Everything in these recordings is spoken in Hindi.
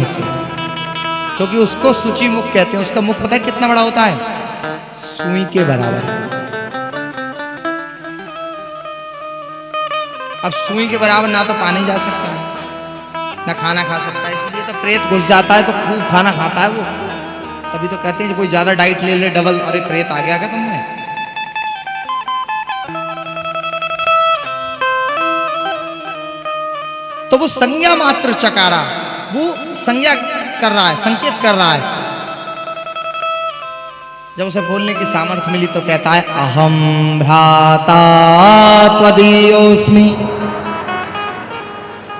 से, क्योंकि उसको सूची मुख कहते हैं। उसका मुख पता है कितना बड़ा होता है? सुई के बराबर। अब सुई के बराबर ना तो पानी जा सकता है, ना खाना खा सकता है, इसलिए तो प्रेत घुस जाता है तो खूब खाना खाता है वो। तभी तो कहते हैं कोई ज्यादा डाइट ले ले डबल, अरे प्रेत आ गया क्या तुमने? तो वो संज्ञा मात्र चकारा, वो संज्ञा कर रहा है, संकेत कर रहा है। जब उसे बोलने की सामर्थ्य मिली तो कहता है अहम भ्राता त्वदीयोऽस्मि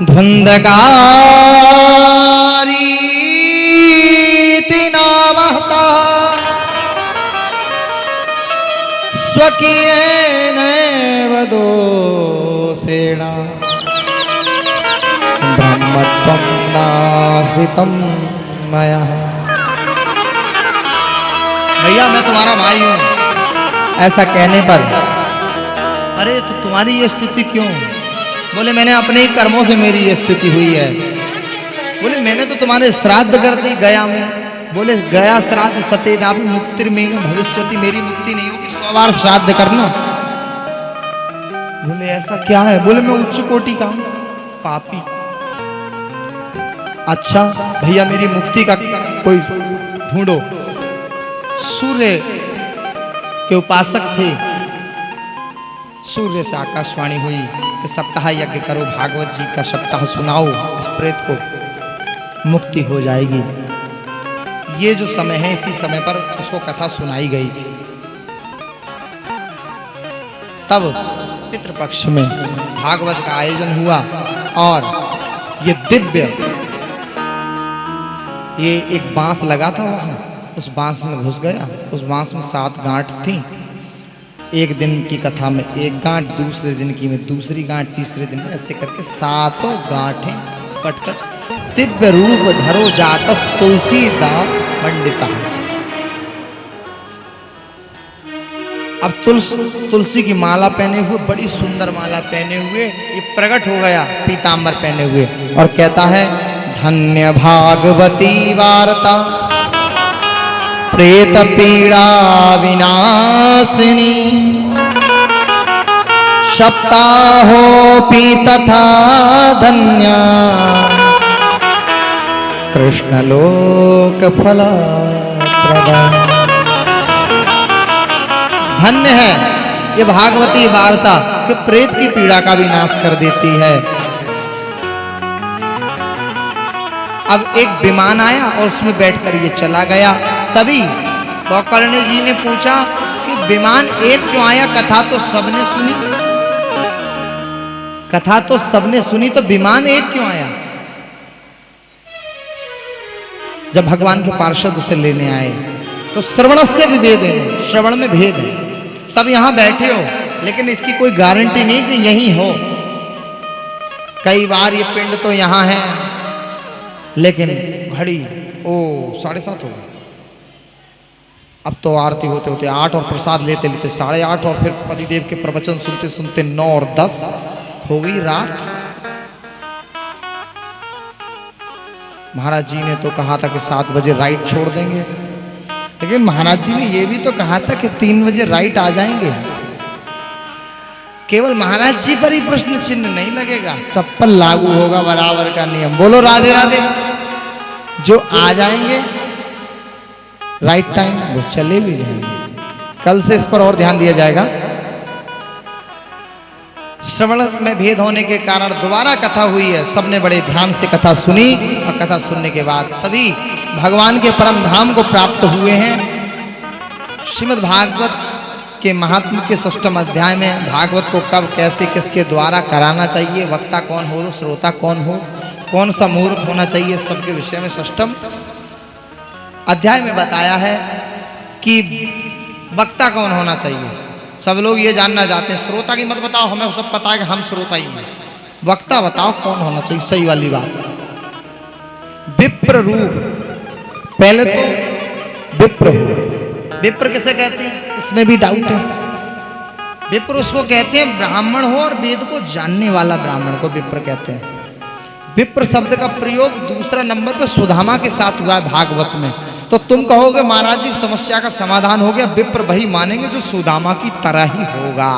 धुंधकारीति नामहता स्वकीयेनैव दोषेण ब्रह्मत्वं नाश्रितं मया। भैया मैं तुम्हारा भाई हूं। ऐसा कहने पर अरे तो तुम्हारी ये स्थिति क्यों? बोले मैंने अपने ही कर्मों से मेरी ये स्थिति हुई है। बोले मैंने तो तुम्हारे श्राद्ध कर दी गया में। बोले गया श्राद्ध सतेनापि मुक्तिर्मेन भविष्यति, मेरी मुक्ति नहीं होगी 100 बार श्राद्ध करना। बोले ऐसा क्या है? बोले मैं उच्च कोटि का हूं, पापी। अच्छा भैया मेरी मुक्ति का कोई ढूंढो। सूर्य के उपासक थे, सूर्य से आकाशवाणी हुई कि सप्ताह यज्ञ करो, भागवत जी का सप्ताह सुनाओ, इस प्रेत को मुक्ति हो जाएगी। ये जो समय है इसी समय पर उसको कथा सुनाई गई थी। तब पितृपक्ष में भागवत का आयोजन हुआ और ये दिव्य, ये एक बांस लगा था वहां, उस बांस में घुस गया। उस बांस में 7 गांठ थी। एक दिन की कथा में एक गांठ, दूसरे दिन की में दूसरी गांठ, तीसरे दिन में ऐसे करके 7 गांठें कटकर दिव्य रूप धरो जातस तुलसीदास पंडिता। अब तुलसी की माला पहने हुए, बड़ी सुंदर माला पहने हुए ये प्रकट हो गया पीतांबर पहने हुए और कहता है धन्य भागवती वार्ता प्रेत पीड़ा विनाशिनी सप्ताहोऽपि तथा धन्या कृष्ण लोक फलप्रदा। धन्य है ये भागवती वार्ता कि प्रेत की पीड़ा का भी नाश कर देती है। अब एक विमान आया और उसमें बैठकर ये चला गया। तभी कौकर्ण जी ने पूछा कि विमान एक क्यों आया? कथा तो सबने सुनी, कथा तो सबने सुनी, तो विमान एक क्यों आया? जब भगवान के पार्षद उसे लेने आए तो श्रवणस्य विभेद है, श्रवण में भेद है। सब यहां बैठे हो लेकिन इसकी कोई गारंटी नहीं कि यही हो। कई बार ये पिंड तो यहां है लेकिन घड़ी 7:30 हो गई। अब तो आरती होते होते 8 और प्रसाद लेते लेते 8:30 और फिर पतिदेव के प्रवचन सुनते सुनते 9 और 10 हो गई रात। महाराज जी ने तो कहा था कि 7 बजे राइट छोड़ देंगे, लेकिन महाराज जी ने यह भी तो कहा था कि 3 बजे राइट आ जाएंगे। केवल महाराज जी पर ही प्रश्न चिन्ह नहीं लगेगा, सब पर लागू होगा बराबर का नियम। बोलो राधे राधे। जो आ जाएंगे राइट टाइम वो चले भी जाएंगे। कल से इस पर और ध्यान दिया जाएगा। श्रवण में भेद होने के कारण दोबारा कथा हुई है। सबने बड़े ध्यान से कथा सुनी और कथा सुनने के बाद सभी भगवान के परम धाम को प्राप्त हुए हैं। श्रीमद् भागवत के महात्म्य के 6वें अध्याय में भागवत को कब कैसे किसके द्वारा कराना चाहिए, वक्ता कौन हो, श्रोता कौन हो, कौन सा मुहूर्त होना चाहिए, सबके विषय में 6वें अध्याय में बताया है कि वक्ता कौन होना चाहिए। सब लोग ये जानना चाहते हैं, श्रोता की मत बताओ, हमें सब पता है कि हम श्रोता ही हैं, वक्ता बताओ कौन होना चाहिए। सही वाली बात। विप्र रूप, पहले तो विप्र हो। विप्र किसे कहते हैं इसमें भी डाउट है। विप्र उसको कहते हैं ब्राह्मण हो और वेद को जानने वाला ब्राह्मण को विप्र कहते हैं। विप्र शब्द का प्रयोग दूसरा नंबर पर सुदामा के साथ हुआ है भागवत में। तो तुम कहोगे महाराज जी समस्या का समाधान हो गया, विप्र वही मानेंगे जो सुदामा की तरह ही होगा।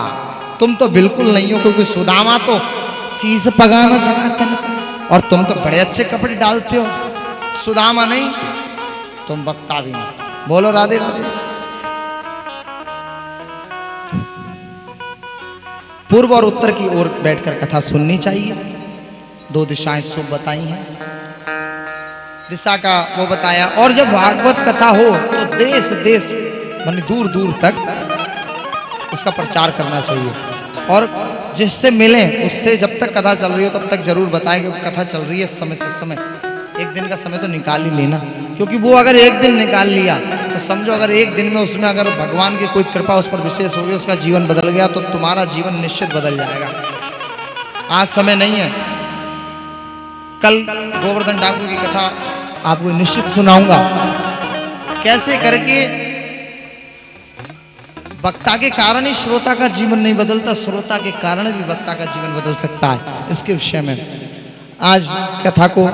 तुम तो बिल्कुल नहीं हो, क्योंकि सुदामा तो शीश पगाना जगाते हैं और तुम तो बड़े अच्छे कपड़े डालते हो। सुदामा नहीं, तुम वक्ता भी नहीं। बोलो राधे राधे। पूर्व और उत्तर की ओर बैठकर कथा सुननी चाहिए। दो दिशाएं शुभ बताई हैं, दिशा का वो बताया। और जब भागवत कथा हो तो देश देश माने दूर दूर तक उसका प्रचार करना चाहिए। और जिससे मिले उससे जब तक कथा चल रही हो तब तक जरूर बताएं कि कथा चल रही है। समय से समय एक दिन का समय तो निकाल ही लेना, क्योंकि वो अगर एक दिन निकाल लिया तो समझो अगर एक दिन में उसमें अगर भगवान की कोई कृपा उस पर विशेष हो गई, उसका जीवन बदल गया, तो तुम्हारा जीवन निश्चित बदल जाएगा। आज समय नहीं है, कल गोवर्धन ठाकुर की कथा आपको निश्चित सुनाऊंगा, कैसे करके वक्ता के कारण ही श्रोता का जीवन नहीं बदलता, श्रोता के कारण भी वक्ता का जीवन बदल सकता है। इसके विषय में आज कथा को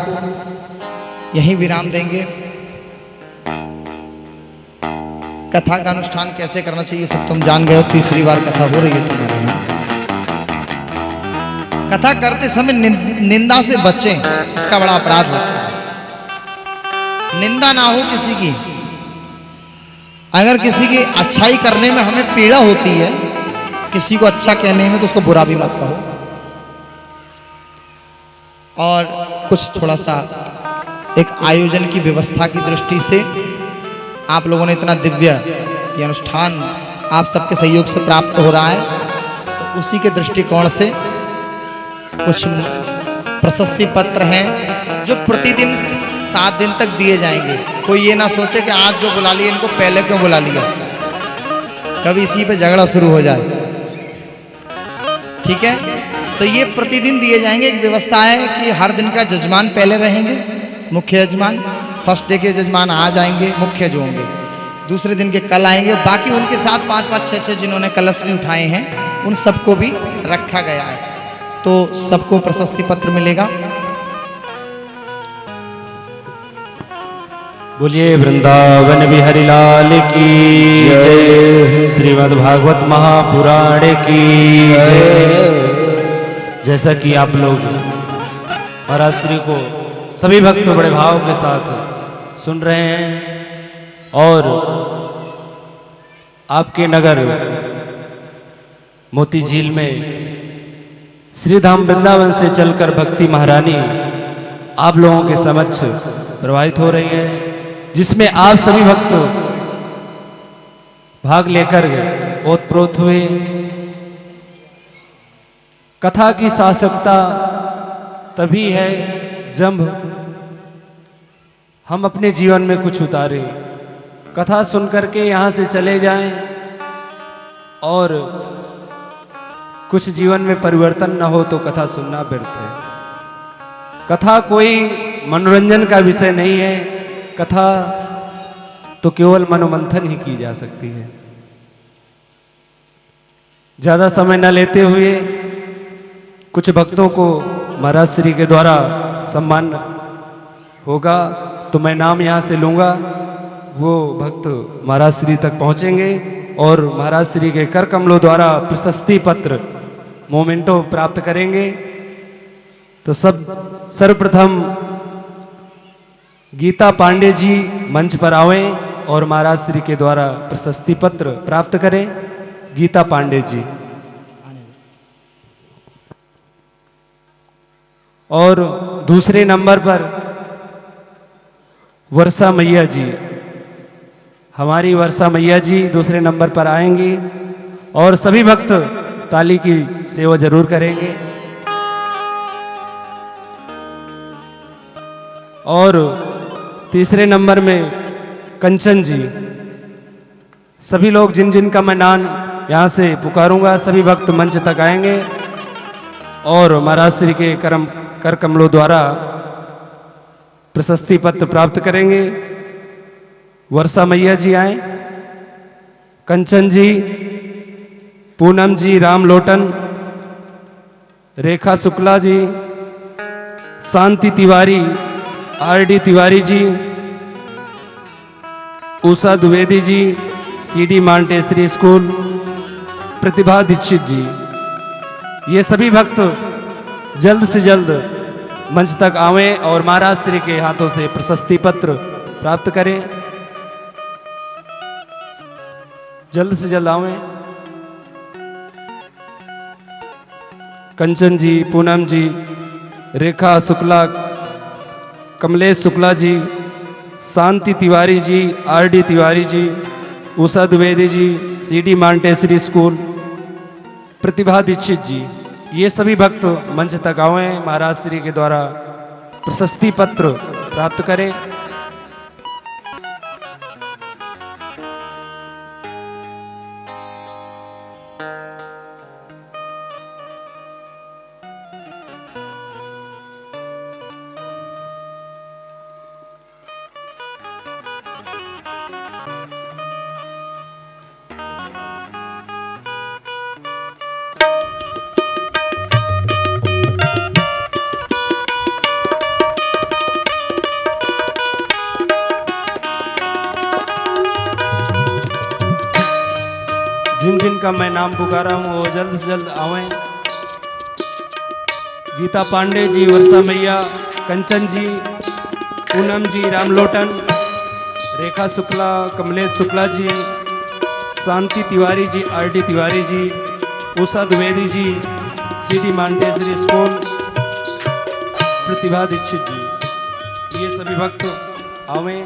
यहीं विराम देंगे। कथा का अनुष्ठान कैसे करना चाहिए सब तुम जान गए हो। तीसरी बार कथा हो रही है तुम्हारे यहाँ। कथा करते समय निंदा से बचें, इसका बड़ा अपराध लगता है। निंदा ना हो किसी की। अगर किसी की अच्छाई करने में हमें पीड़ा होती है, किसी को अच्छा कहने में, तो उसको बुरा भी मत कहो। और कुछ थोड़ा सा एक आयोजन की व्यवस्था की दृष्टि से आप लोगों ने इतना दिव्य ये अनुष्ठान आप सबके सहयोग से प्राप्त हो रहा है, तो उसी के दृष्टिकोण से कुछ प्रशस्ति पत्र हैं जो प्रतिदिन 7 दिन तक दिए जाएंगे। कोई ये ना सोचे कि आज जो बुला लिया इनको पहले क्यों बुला लिया, कभी इसी पे झगड़ा शुरू हो जाए। ठीक है, तो ये प्रतिदिन दिए जाएंगे। एक व्यवस्था है कि हर दिन का जजमान पहले रहेंगे, मुख्य यजमान। फर्स्ट डे के जजमान आज आएंगे, मुख्य जो होंगे दूसरे दिन के कल आएंगे। बाकी उनके साथ 5-5, 6-6 जिन्होंने कलश भी उठाए हैं उन सबको भी रखा गया है। तो सबको प्रशस्ति पत्र मिलेगा। बोलिए वृंदावन बिहारी लाल की जय, श्रीमद् भागवत महापुराण की जय। जैसा कि आप लोग महाराज श्री को सभी भक्त बड़े भाव के साथ सुन रहे हैं, और आपके नगर मोती झील में श्री धाम वृंदावन से चलकर भक्ति महारानी आप लोगों के समक्ष प्रवाहित हो रही है, जिसमें आप सभी भक्त भाग लेकर ओतप्रोत हुए। कथा की सार्थकता तभी है जब हम अपने जीवन में कुछ उतारें। कथा सुनकर के यहाँ से चले जाएं और कुछ जीवन में परिवर्तन न हो तो कथा सुनना व्यर्थ है। कथा कोई मनोरंजन का विषय नहीं है, कथा तो केवल मनोमंथन ही की जा सकती है। ज्यादा समय न लेते हुए कुछ भक्तों को महाराज श्री के द्वारा सम्मान होगा, तो मैं नाम यहाँ से लूँगा। वो भक्त महाराज श्री तक पहुँचेंगे और महाराज श्री के कर कमलों द्वारा प्रशस्ति पत्र मोमेंटो प्राप्त करेंगे। तो सर्वप्रथम गीता पांडे जी मंच पर आवें और महाराज श्री के द्वारा प्रशस्ति पत्र प्राप्त करें। गीता पांडे जी। और दूसरे नंबर पर वर्षा मैया जी, हमारी वर्षा मैया जी दूसरे नंबर पर आएंगी और सभी भक्त ताली की सेवा जरूर करेंगे। और तीसरे नंबर में कंचन जी। सभी लोग जिन जिन का मैं नाम यहाँ से पुकारूंगा, सभी भक्त मंच तक आएंगे और महाराज श्री के कर कमलों द्वारा प्रशस्ति पत्र प्राप्त करेंगे। वर्षा मैया जी आए, कंचन जी, पूनम जी, राम लोटन, रेखा शुक्ला जी, शांति Tiwari, RD Tiwari ji, Usha Dwivedi ji, CD Montessori school, प्रतिभा दीक्षित जी। ये सभी भक्त जल्द से जल्द मंच तक आवें और महाराज श्री के हाथों से प्रशस्ति पत्र प्राप्त करें। जल्द से जल्द आवें। कंचन जी, पूनम जी, रेखा शुक्ला, कमलेश शुक्ला जी, शांति Tiwari ji, RD Tiwari ji, Usha Dwivedi ji, CD Montessori school, प्रतिभा दीक्षित जी। ये सभी भक्त मंच तक आवें, महाराज श्री के द्वारा प्रशस्ति पत्र प्राप्त करें। जिन जिन का मैं नाम पुकारा हूँ वो जल्द से जल्द आवें। गीता पांडे जी, वर्षा मैया, कंचन जी, पूनम जी, रामलोटन, रेखा शुक्ला, कमलेश शुक्ला जी, शांति Tiwari ji, RD Tiwari ji, Usha Dwivedi ji, CD Montessori school, प्रतिभा दीक्षित जी। ये सभी भक्त आवें।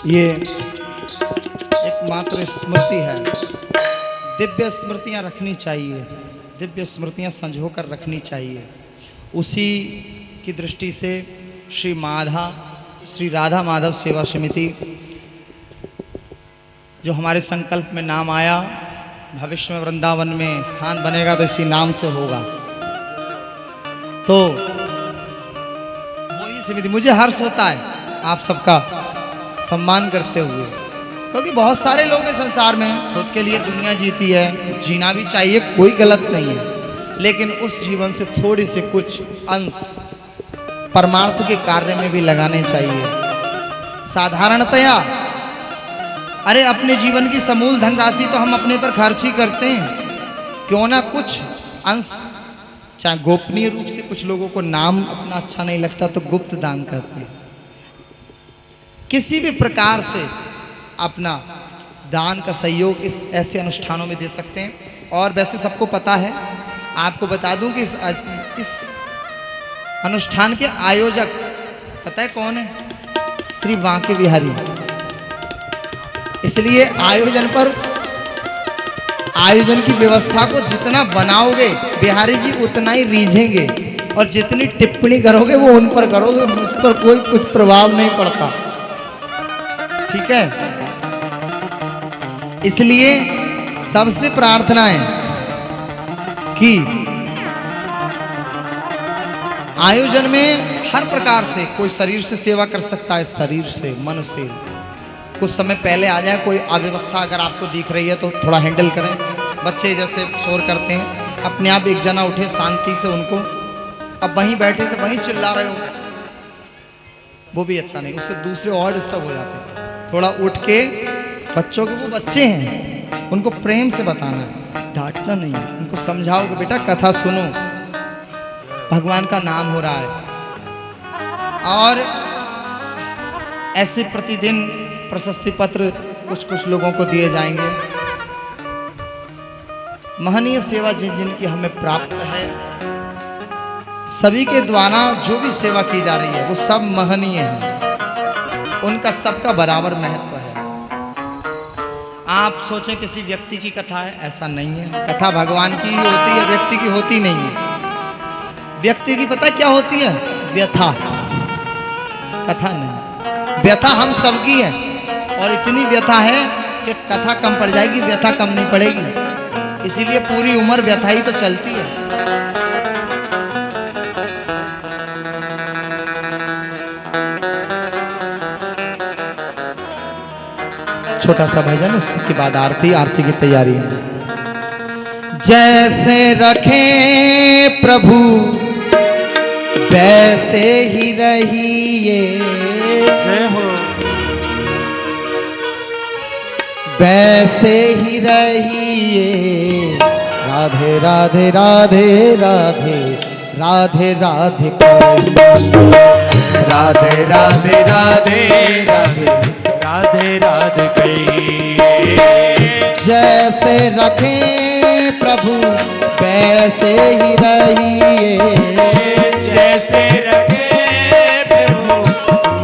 ये एकमात्र स्मृति है, दिव्य स्मृतियां रखनी चाहिए, दिव्य स्मृतियां संजो कर रखनी चाहिए। उसी की दृष्टि से श्री राधा माधव सेवा समिति जो हमारे संकल्प में नाम आया, भविष्य में वृंदावन में स्थान बनेगा तो इसी नाम से होगा। तो वही समिति, मुझे हर्ष होता है आप सबका सम्मान करते हुए, क्योंकि बहुत सारे लोग हैं संसार में, खुद के लिए दुनिया जीती है, जीना भी चाहिए, कोई गलत नहीं है, लेकिन उस जीवन से थोड़ी से कुछ अंश परमार्थ के कार्य में भी लगाने चाहिए। साधारणतया अरे अपने जीवन की समूल धनराशि तो हम अपने पर खर्च ही करते हैं, क्यों ना कुछ अंश, चाहे गोपनीय रूप से, कुछ लोगों को नाम अपना अच्छा नहीं लगता तो गुप्त दान करते हैं। किसी भी प्रकार से अपना दान का सहयोग इस ऐसे अनुष्ठानों में दे सकते हैं। और वैसे सबको पता है, आपको बता दूं कि इस अनुष्ठान के आयोजक पता है कौन है? श्री बांके बिहारी। इसलिए आयोजन की व्यवस्था को जितना बनाओगे बिहारी जी उतना ही रीझेंगे, और जितनी टिप्पणी करोगे वो उन पर करोगे, मुझ पर कोई कुछ प्रभाव नहीं पड़ता, ठीक है। इसलिए सबसे प्रार्थना है कि आयोजन में हर प्रकार से कोई शरीर से सेवा कर सकता है, शरीर से, मन से, कुछ समय पहले आ जाए। कोई अव्यवस्था अगर आपको दिख रही है तो थोड़ा हैंडल करें। बच्चे जैसे शोर करते हैं, अपने आप एक जना उठे शांति से उनको, अब वहीं बैठे से वहीं चिल्ला रहे हो, वो भी अच्छा नहीं, उससे दूसरे और डिस्टर्ब हो जाते हैं। थोड़ा उठ के बच्चों के, वो बच्चे हैं, उनको प्रेम से बताना है, डांटना नहीं है, उनको समझाओ कि बेटा कथा सुनो, भगवान का नाम हो रहा है। और ऐसे प्रतिदिन प्रशस्ति पत्र कुछ कुछ लोगों को दिए जाएंगे। महनीय सेवा जिनकी हमें प्राप्त है, सभी के द्वारा जो भी सेवा की जा रही है वो सब महनीय है, उनका सबका बराबर महत्व है। आप सोचें किसी व्यक्ति की कथा है, ऐसा नहीं है। कथा भगवान की ही होती है, व्यक्ति की होती नहीं है। व्यक्ति की पता क्या होती है? व्यथा, कथा नहीं। व्यथा हम सबकी है, और इतनी व्यथा है कि कथा कम पड़ जाएगी, व्यथा कम नहीं पड़ेगी। इसीलिए पूरी उम्र व्यथा ही तो चलती है। छोटा सा भजन, उसके बाद आरती, आरती की तैयारी है। जैसे रखें प्रभु वैसे ही रहिए, जय हो। वैसे ही रहिए। राधे राधे राधे राधे राधे राधे कहिए। राधे राधे राधे राधे राधे राधे कहिए। जैसे रखें प्रभु वैसे ही रहिए, जैसे रखे प्रभु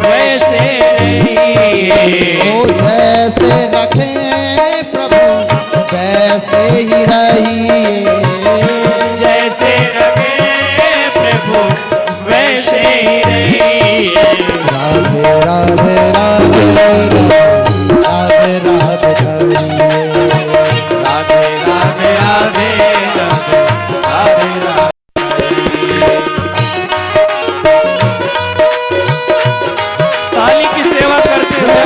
वैसे रहिए। ओ जैसे रखें प्रभु वैसे ही रहिए, जैसे रखे प्रभु वैसे ही रहिए। राधे राधे राधे राधे राधे कहिए। राधे राधे राधे राधे राधे राधे। ताली की सेवा करते हुए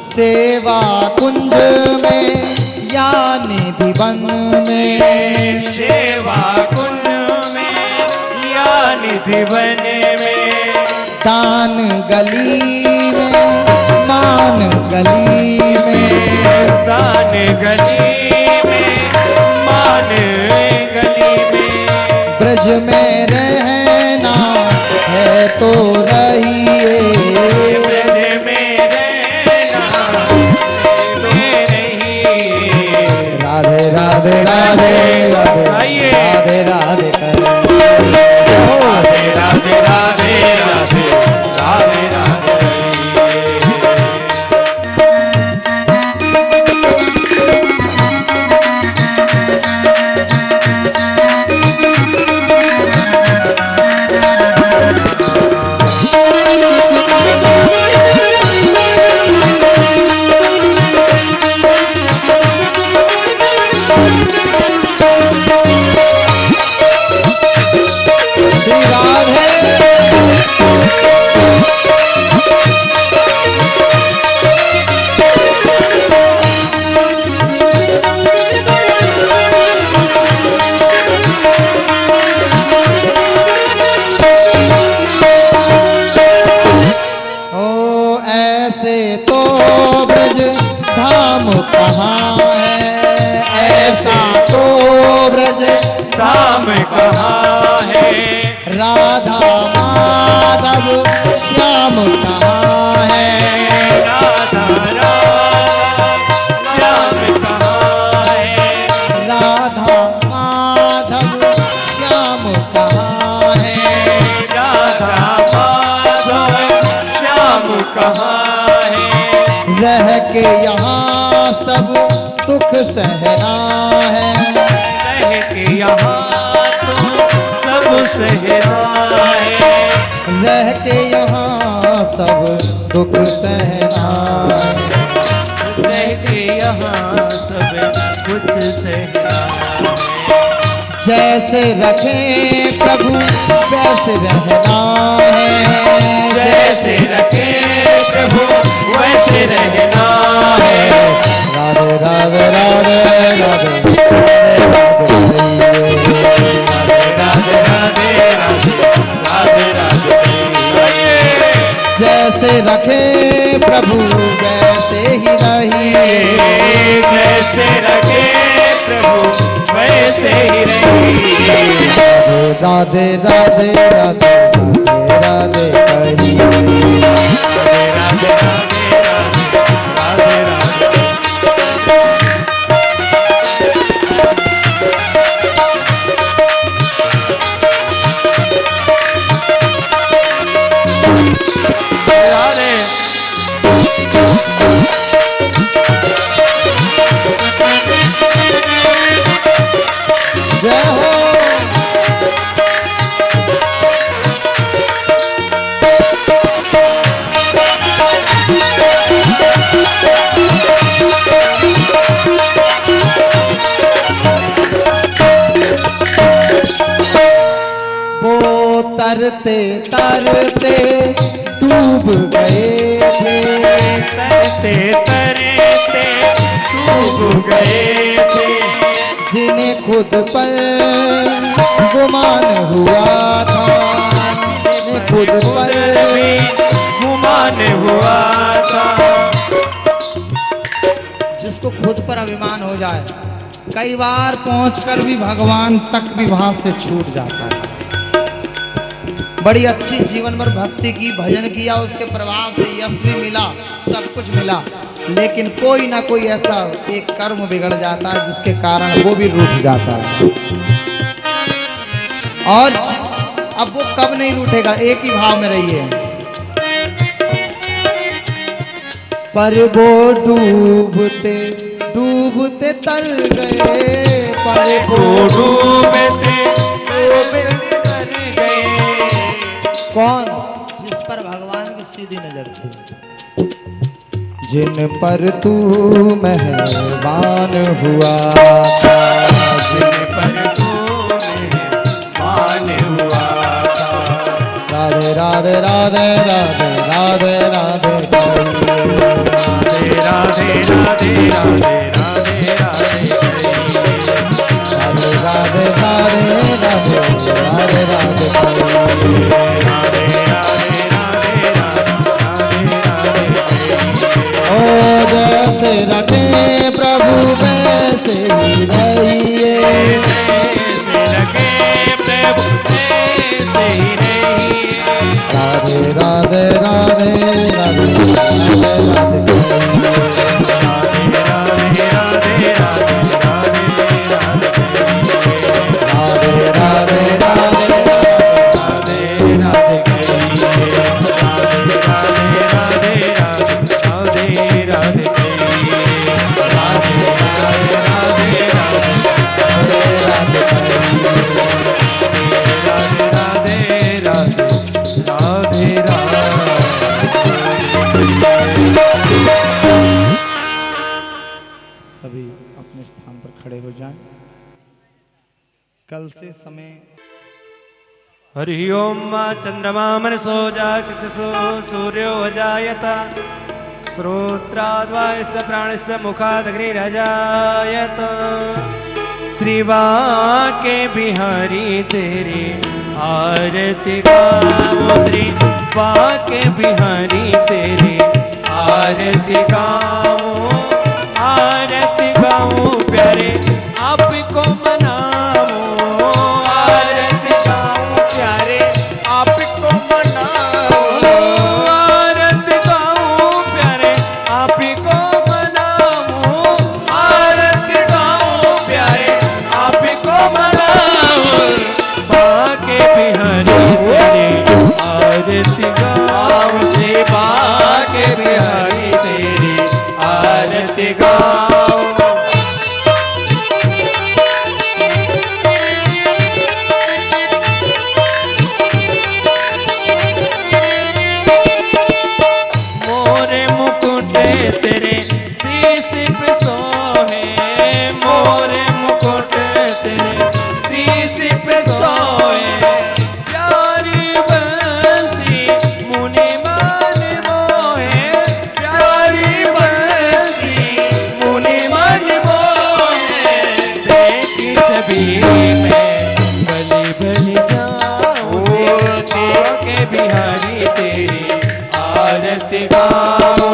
सेवा कुंज में या निधि वन में, सेवा कुंज में या निधि वन में। दान गली में मान गली में, दान गली में मान गली में। ब्रज में रहना है तो रहिए, ब्रज में रहना में रहिए। राधे राधे राधे राधे आइए। राधे राधे कहिए। राधे राधे राधे राधे राधे राधे। श्री राधे ओ ऐसे तो ब्रज धाम कहाँ है, ऐसा तो ब्रज धाम कहाँ है। राधा माधव श्याम कहाँ है, राधा राधा श्याम कहाँ है। राधा माधव श्याम कहाँ है। राधा माधव श्याम कहाँ है। रह के यहाँ सब दुख सहना है, रह के यहाँ तो सब सहना है। रह के यहाँ सब दुख सहना है। रह के यहाँ सब कुछ सहना है। जैसे रखें प्रभु वैसे रहना है, जैसे रखे प्रभु वैसे रहना है। राधे राधे राधे राधे राधे राधे राधे राधे राधे। जैसे रखे प्रभु वैसे ही रहिए, जैसे रखे प्रभु वैसे ही रहिए। राधे राधे राधे राधे राधे कहिए। राधे राधे राधे राधे राधे। तरते तरते डूब गए थे, तरते तरते डूब गए थे, जिन्हें खुद पर गुमान हुआ था, जिन्हें खुद पर गुमान हुआ था। जिसको खुद पर अभिमान हो जाए, कई बार पहुंचकर भी भगवान तक भी वहां से छूट जाता है। बड़ी अच्छी जीवन भर भक्ति की, भजन किया, उसके प्रभाव से यश भी मिला, सब कुछ मिला, लेकिन कोई ना कोई ऐसा एक कर्म बिगड़ जाता है जिसके कारण वो भी रूठ जाता है। और अब वो कब नहीं रूठेगा, एक ही भाव में रहिए। पर वो डूबते डूबते तर गए, पर वो डूबते डूबते तर गए। कौन? जिस पर भगवान की सीधी नजर थी, जिन पर तू मेहरबान हुआ था, जिन पर तू मेहरबान हुआ था। राधे राधे राधे राधे राधे राधे राधे राधे राधे राधे राधे राधे राधे राधे राधे राधे ओ जैसे रखे प्रभु वैसे ही रहिए, राधे राधे राधे राधे राधे सभी अपने स्थान पर खड़े हो जाएं। कल से समय हरि ओम चंद्रमा मनसो चक्षुषो सूर्यो अजायत श्रोत्राद्वायस्य प्राणस्य मुखादग्निरजायत। श्री वाके बिहारी तेरी आरती गाओ, श्री वाके बिहारी तेरी आरती गाओ, आरती गाओ प्यारे आपको मनाओ, आरती गाओ प्यारे आपको मनाओ, आरती गाओ प्यारे आपको मनाओ, आरती गाओ प्यारे आपको मनाओ। बाके बिहारी तेरी आरती गाओ, से बाके बिहारी तेरी आरती गाओ। मोरे मुकुटे तेरे शीश पे सोहे, मोरे मुकुट तेरे शीश पे सोए। प्यारी बंसी मुनि मन मोहे, प्यारी बंसी मुनि मन मोहे। देखी छवि में भली भली जाऊं, के बिहारी तेरी आरती गाओ।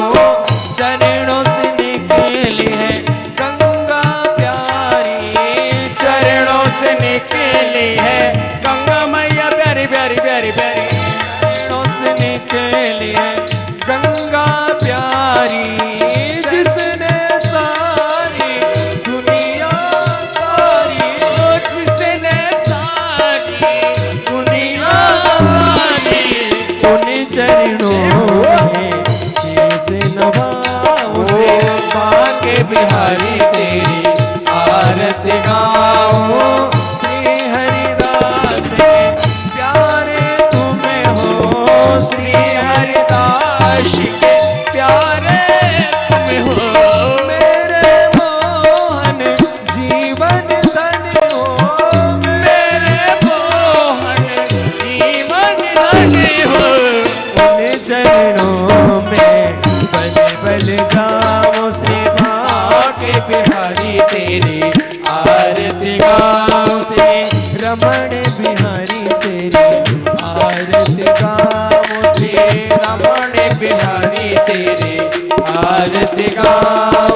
चरणों से निकली है गंगा प्यारी, चरणों से निकली है गंगा मैया प्यारी प्यारी प्यारी प्यारी। चरणों से निकली है गंगा प्यारी, जिसने सारी दुनिया तारी, जिसने सारी दुनिया तारी। उन चरणों में शीश नवाओ, बाके बिहारी तेरी आरती गाओ। श्री हरिदास के प्यारे तुम्हें हो, श्री हरिदास के प्यारे तुम्हें हो। मेरे मोहन जीवन धन हो, मेरे मोहन जीवन गाओ श्री रमण बिहारी तेरी आरती गाओ श्री रमण बिहारी तेरे आरती गाओ